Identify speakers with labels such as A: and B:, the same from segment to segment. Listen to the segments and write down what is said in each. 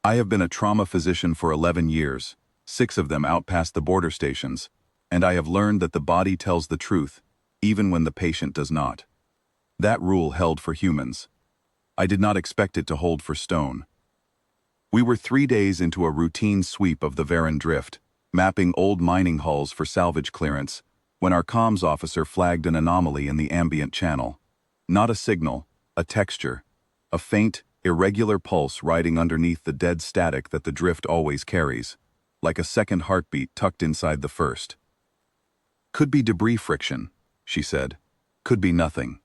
A: I have been a trauma physician for 11 years, 6 of them out past the border stations, and I have learned that the body tells the truth, even when the patient does not. That rule held for humans. I did not expect it to hold for stone. We were 3 days into a routine sweep of the Varan Drift, mapping old mining hulls for salvage clearance, when our comms officer flagged an anomaly in the ambient channel. Not a signal, a texture, a faint, irregular pulse riding underneath the dead static that the drift always carries, like a second heartbeat tucked inside the first. Could be debris friction, she said. Could be nothing.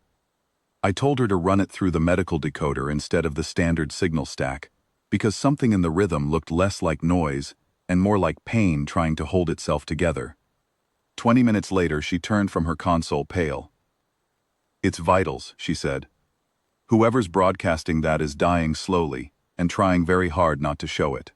A: I told her to run it through the medical decoder instead of the standard signal stack, because something in the rhythm looked less like noise and more like pain trying to hold itself together. 20 minutes later, she turned from her console pale. "It's vitals," she said. "Whoever's broadcasting that is dying slowly and trying very hard not to show it."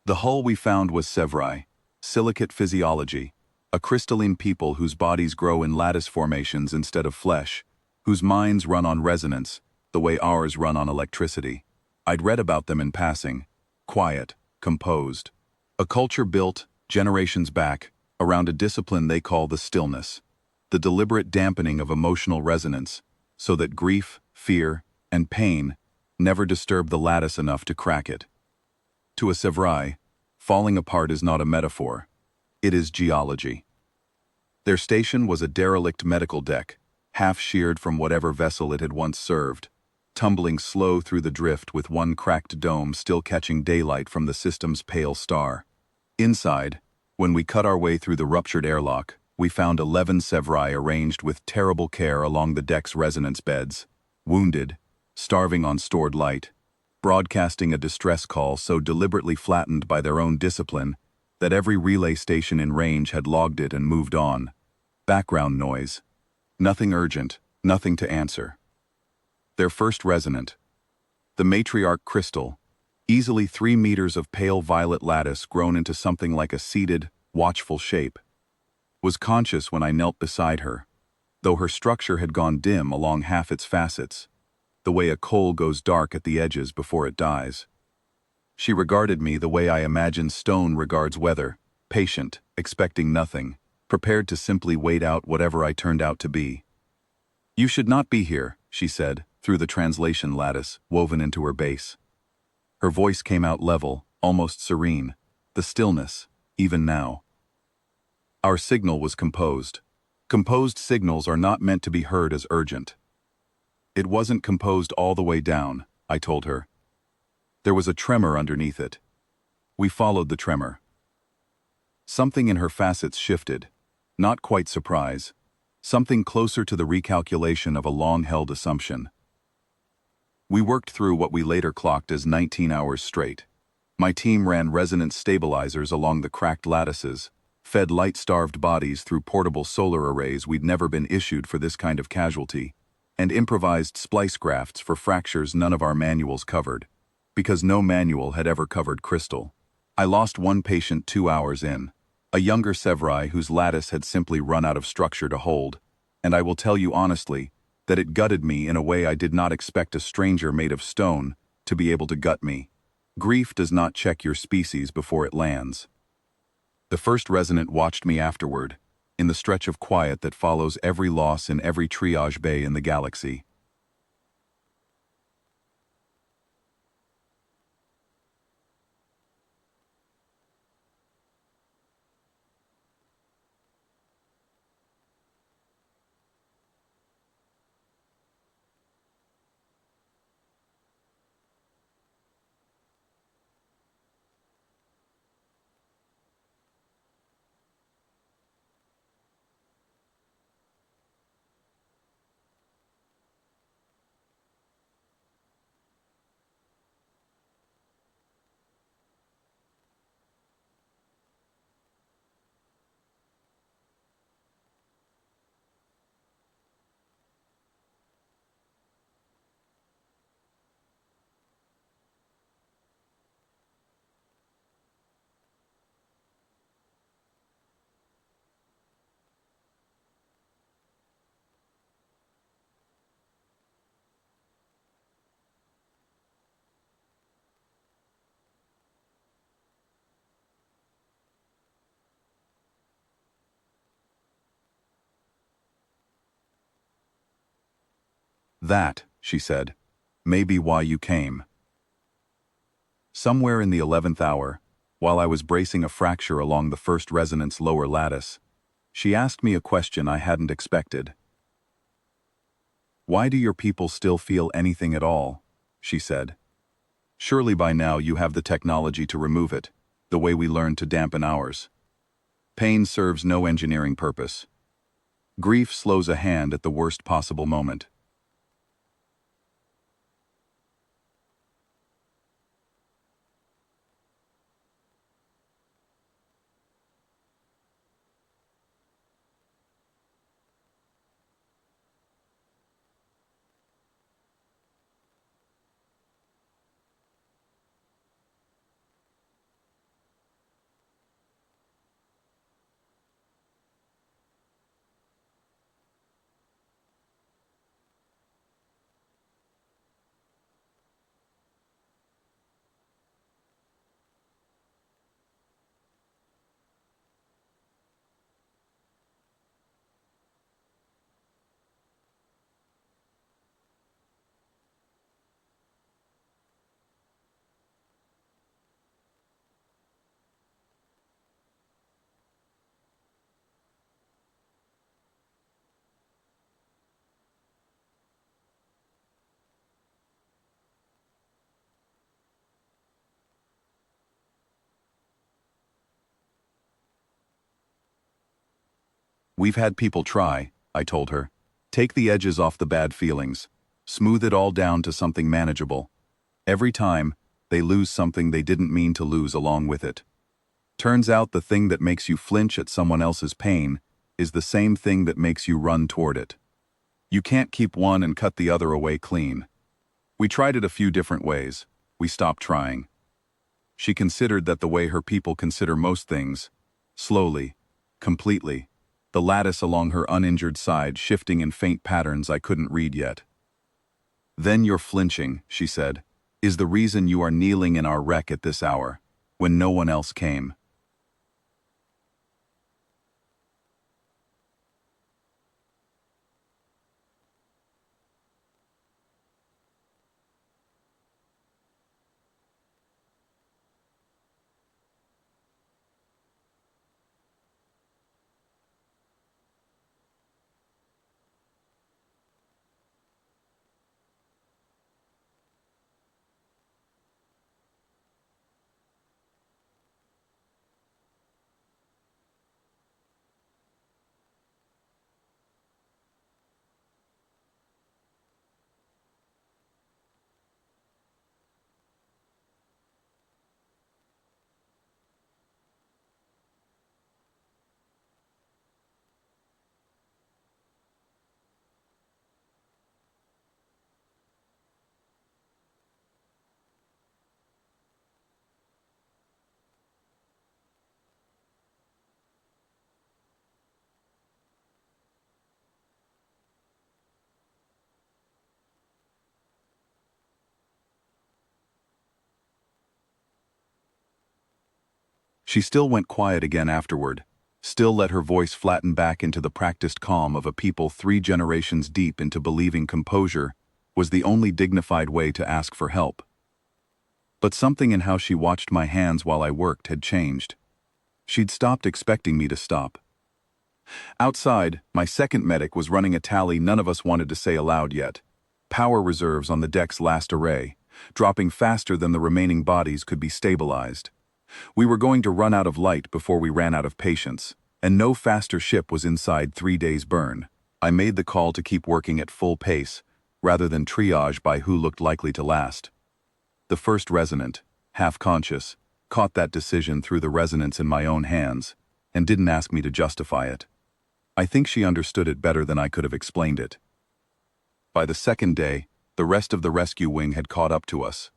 A: The hull we found was HFY, silicate physiology, a crystalline people whose bodies grow in lattice formations instead of flesh, whose minds run on resonance, the way ours run on electricity. I'd read about them in passing, quiet, composed. A culture built, generations back, around a discipline they call the stillness, the deliberate dampening of emotional resonance, so that grief, fear, and pain never disturb the lattice enough to crack it. To a HFY, falling apart is not a metaphor. It is geology. Their station was a derelict medical deck, half-sheared from whatever vessel it had once served, tumbling slow through the drift with one cracked dome still catching daylight from the system's pale star. Inside, when we cut our way through the ruptured airlock, we found 11 HFY arranged with terrible care along the deck's resonance beds, wounded, starving on stored light, broadcasting a distress call so deliberately flattened by their own discipline that every relay station in range had logged it and moved on. Background noise. Nothing urgent, nothing to answer. Their first resonant. The matriarch crystal, easily 3 meters of pale violet lattice grown into something like a seated, watchful shape, was conscious when I knelt beside her, though her structure had gone dim along half its facets, the way a coal goes dark at the edges before it dies. She regarded me the way I imagine stone regards weather, patient, expecting nothing, prepared to simply wait out whatever I turned out to be. "You should not be here," she said, through the translation lattice woven into her base. Her voice came out level, almost serene, the stillness, even now. Our signal was composed. Composed signals are not meant to be heard as urgent. It wasn't composed all the way down, I told her. There was a tremor underneath it. We followed the tremor. Something in her facets shifted, not quite surprise, something closer to the recalculation of a long-held assumption. We worked through what we later clocked as 19 hours straight. My team ran resonance stabilizers along the cracked lattices, fed light-starved bodies through portable solar arrays we'd never been issued for this kind of casualty, and improvised splice grafts for fractures none of our manuals covered, because no manual had ever covered crystal. I lost one patient 2 hours in, a younger HFY whose lattice had simply run out of structure to hold, and I will tell you honestly that it gutted me in a way I did not expect a stranger made of stone to be able to gut me. Grief does not check your species before it lands. The first resident watched me afterward, in the stretch of quiet that follows every loss in every triage bay in the galaxy. That, she said, may be why you came. Somewhere in the 11th hour, while I was bracing a fracture along the first resonance lower lattice, she asked me a question I hadn't expected. Why do your people still feel anything at all? She said. Surely by now you have the technology to remove it, the way we learned to dampen ours. Pain serves no engineering purpose. Grief slows a hand at the worst possible moment. We've had people try, I told her. Take the edges off the bad feelings. Smooth it all down to something manageable. Every time, they lose something they didn't mean to lose along with it. Turns out the thing that makes you flinch at someone else's pain is the same thing that makes you run toward it. You can't keep one and cut the other away clean. We tried it a few different ways. We stopped trying. She considered that the way her people consider most things, slowly, completely, the lattice along her uninjured side shifting in faint patterns I couldn't read yet. Then your flinching, she said, is the reason you are kneeling in our wreck at this hour, when no one else came. She still went quiet again afterward, still let her voice flatten back into the practiced calm of a people 3 generations deep into believing composure was the only dignified way to ask for help. But something in how she watched my hands while I worked had changed. She'd stopped expecting me to stop. Outside, my second medic was running a tally none of us wanted to say aloud yet. Power reserves on the deck's last array, dropping faster than the remaining bodies could be stabilized. We were going to run out of light before we ran out of patience, and no faster ship was inside 3 days' burn. I made the call to keep working at full pace, rather than triage by who looked likely to last. The first resonant, half-conscious, caught that decision through the resonance in my own hands, and didn't ask me to justify it. I think she understood it better than I could have explained it. By the second day, the rest of the rescue wing had caught up to us.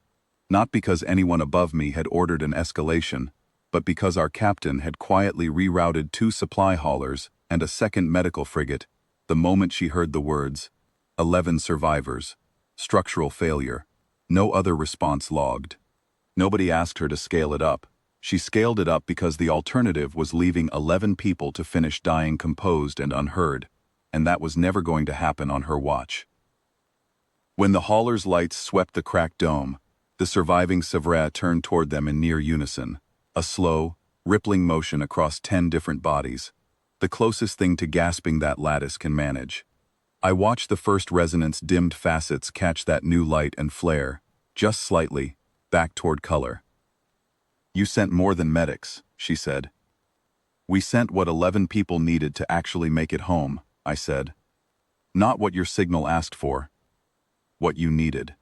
A: Not because anyone above me had ordered an escalation, but because our captain had quietly rerouted 2 supply haulers and a second medical frigate the moment she heard the words, 11 survivors, structural failure, no other response logged. Nobody asked her to scale it up. She scaled it up because the alternative was leaving 11 people to finish dying composed and unheard, and that was never going to happen on her watch. When the hauler's lights swept the cracked dome, the surviving Sevres turned toward them in near unison, a slow, rippling motion across 10 different bodies, the closest thing to gasping that lattice can manage. I watched the first resonance dimmed facets catch that new light and flare, just slightly, back toward color. "You sent more than medics," she said. "We sent what 11 people needed to actually make it home," I said. "Not what your signal asked for. What you needed."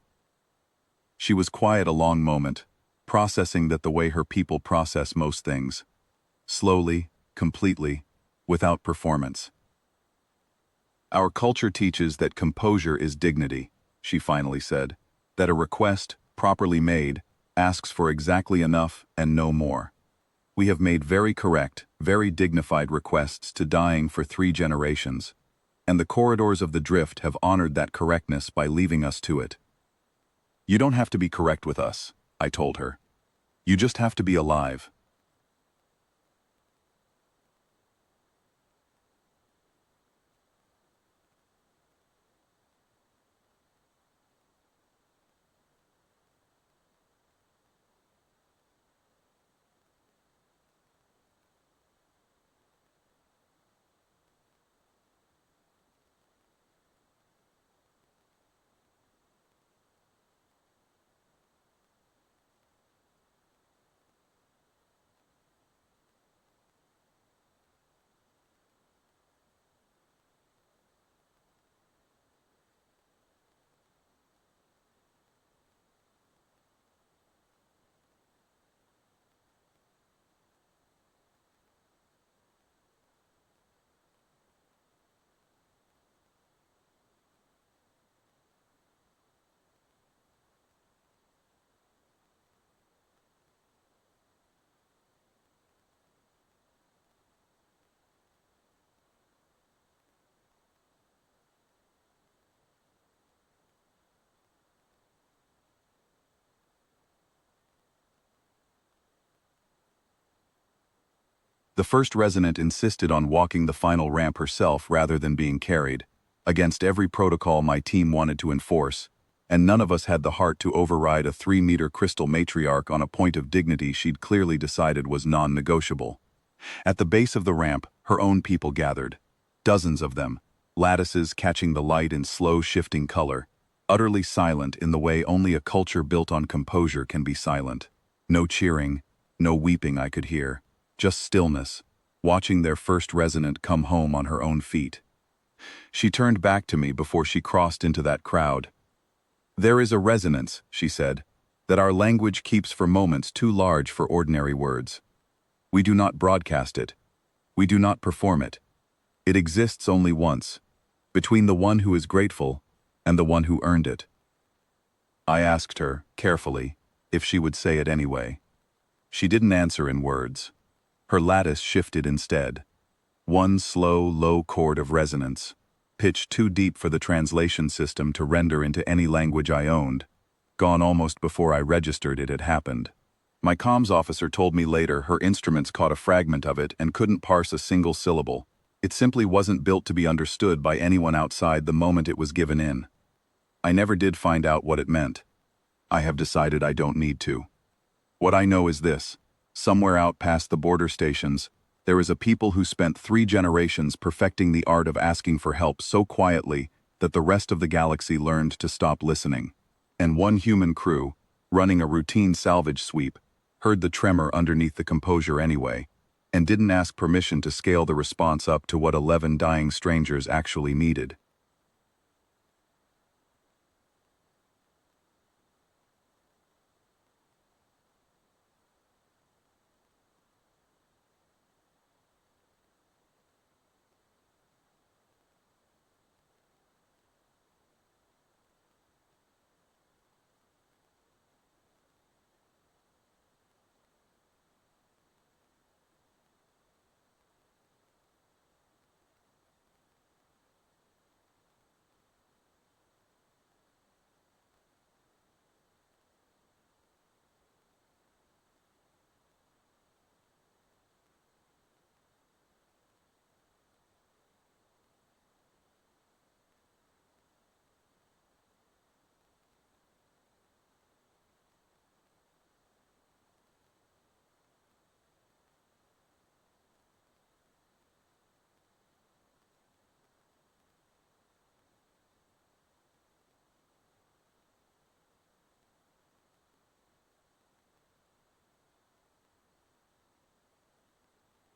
A: She was quiet a long moment, processing that the way her people process most things. Slowly, completely, without performance. "Our culture teaches that composure is dignity," she finally said, "that a request, properly made, asks for exactly enough and no more. We have made very correct, very dignified requests to dying for 3 generations, and the corridors of the drift have honored that correctness by leaving us to it. You don't have to be correct with us," I told her. "You just have to be alive." The first resonant insisted on walking the final ramp herself rather than being carried, against every protocol my team wanted to enforce, and none of us had the heart to override a 3-meter crystal matriarch on a point of dignity she'd clearly decided was non-negotiable. At the base of the ramp, her own people gathered. Dozens of them, lattices catching the light in slow shifting color, utterly silent in the way only a culture built on composure can be silent. No cheering, no weeping I could hear. Just stillness, watching their first resonant come home on her own feet. She turned back to me before she crossed into that crowd. "There is a resonance," she said, "that our language keeps for moments too large for ordinary words. We do not broadcast it. We do not perform it. It exists only once, between the one who is grateful and the one who earned it." I asked her, carefully, if she would say it anyway. She didn't answer in words. Her lattice shifted instead. One slow, low chord of resonance, pitched too deep for the translation system to render into any language I owned, gone almost before I registered it had happened. My comms officer told me later her instruments caught a fragment of it and couldn't parse a single syllable. It simply wasn't built to be understood by anyone outside the moment it was given in. I never did find out what it meant. I have decided I don't need to. What I know is this: somewhere out past the border stations, there is a people who spent 3 generations perfecting the art of asking for help so quietly that the rest of the galaxy learned to stop listening. And one human crew, running a routine salvage sweep, heard the tremor underneath the composure anyway, and didn't ask permission to scale the response up to what 11 dying strangers actually needed.